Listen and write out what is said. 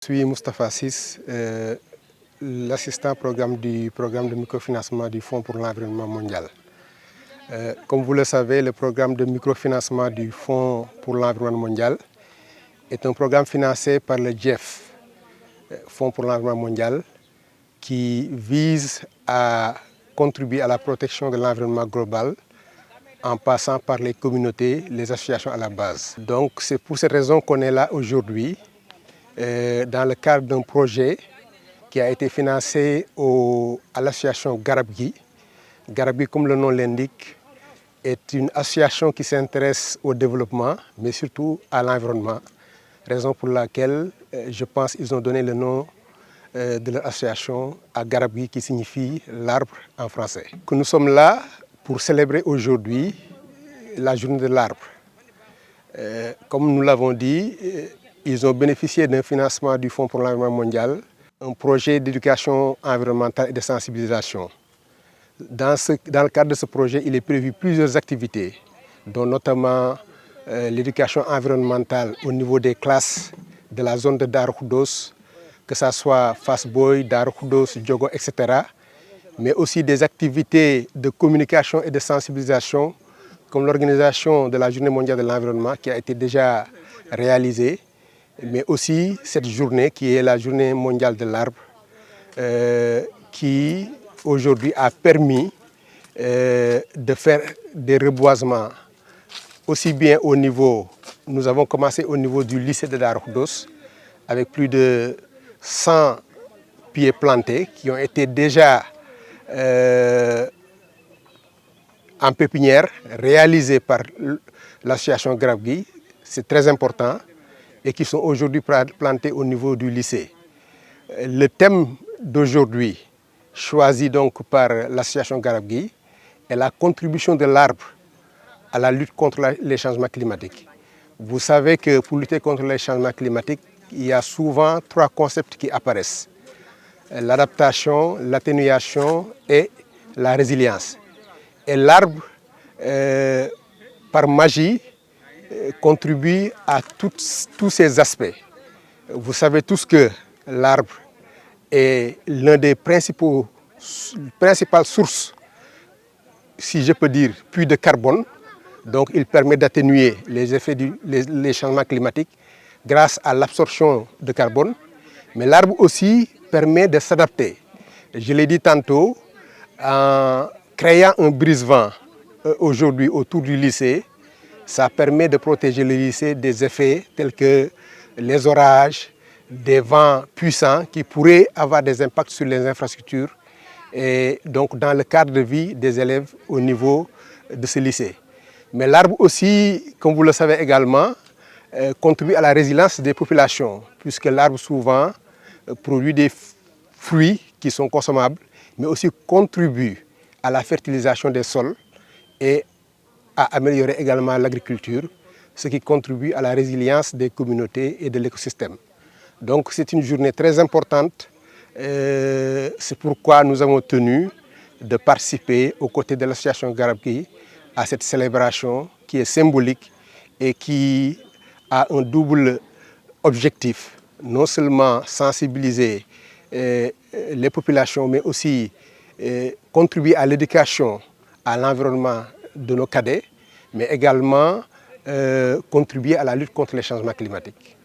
Je suis Moustapha Ciss, l'assistant programme du programme de microfinancement du Fonds pour l'environnement mondial. Comme vous le savez, le programme de microfinancement du Fonds pour l'environnement mondial est un programme financé par le GIEF, Fonds pour l'environnement mondial, qui vise à contribuer à la protection de l'environnement global en passant par les communautés, les associations à la base. Donc c'est pour cette raison qu'on est là aujourd'hui, dans le cadre d'un projet qui a été financé à l'association Garabgui. Garabgui, comme le nom l'indique, est une association qui s'intéresse au développement, mais surtout à l'environnement, raison pour laquelle je pense qu'ils ont donné le nom de l'association à Garabgui, qui signifie l'arbre en français. Nous sommes là pour célébrer aujourd'hui la journée de l'arbre. Comme nous l'avons dit, ils ont bénéficié d'un financement du Fonds pour l'environnement mondial, un projet d'éducation environnementale et de sensibilisation. Dans le cadre de ce projet, il est prévu plusieurs activités, dont notamment l'éducation environnementale au niveau des classes de la zone de Darou Khoudoss, que ce soit Fass Boye, Darou Khoudoss, Diogo, etc. Mais aussi des activités de communication et de sensibilisation, comme l'organisation de la Journée mondiale de l'environnement qui a été déjà réalisée, mais aussi cette journée qui est la Journée mondiale de l'arbre, qui aujourd'hui a permis de faire des reboisements aussi bien au niveau, nous avons commencé au niveau du lycée de Darou Khoudoss avec plus de 100 pieds plantés qui ont été déjà en pépinière réalisés par l'association Garabgui, c'est très important, et qui sont aujourd'hui plantés au niveau du lycée. Le thème d'aujourd'hui, choisi donc par l'association Garabgui, est la contribution de l'arbre à la lutte contre les changements climatiques. Vous savez que pour lutter contre les changements climatiques, il y a souvent trois concepts qui apparaissent: l'adaptation, l'atténuation et la résilience. Et l'arbre, par magie, contribue à tous ces aspects. Vous savez tous que l'arbre est l'un des principales sources, si je peux dire, puits de carbone. Donc il permet d'atténuer les effets des changements climatiques grâce à l'absorption de carbone. Mais l'arbre aussi permet de s'adapter. Je l'ai dit tantôt, en créant un brise-vent aujourd'hui autour du lycée, ça permet de protéger le lycée des effets tels que les orages, des vents puissants qui pourraient avoir des impacts sur les infrastructures et donc dans le cadre de vie des élèves au niveau de ce lycée. Mais l'arbre aussi, comme vous le savez également, contribue à la résilience des populations, puisque l'arbre souvent produit des fruits qui sont consommables, mais aussi contribue à la fertilisation des sols et à améliorer également l'agriculture, ce qui contribue à la résilience des communautés et de l'écosystème. Donc c'est une journée très importante, c'est pourquoi nous avons tenu de participer aux côtés de l'association Garabgui à cette célébration qui est symbolique et qui a un double objectif, non seulement sensibiliser les populations, mais aussi contribuer à l'éducation, à l'environnement de nos cadets, mais également contribuer à la lutte contre les changements climatiques.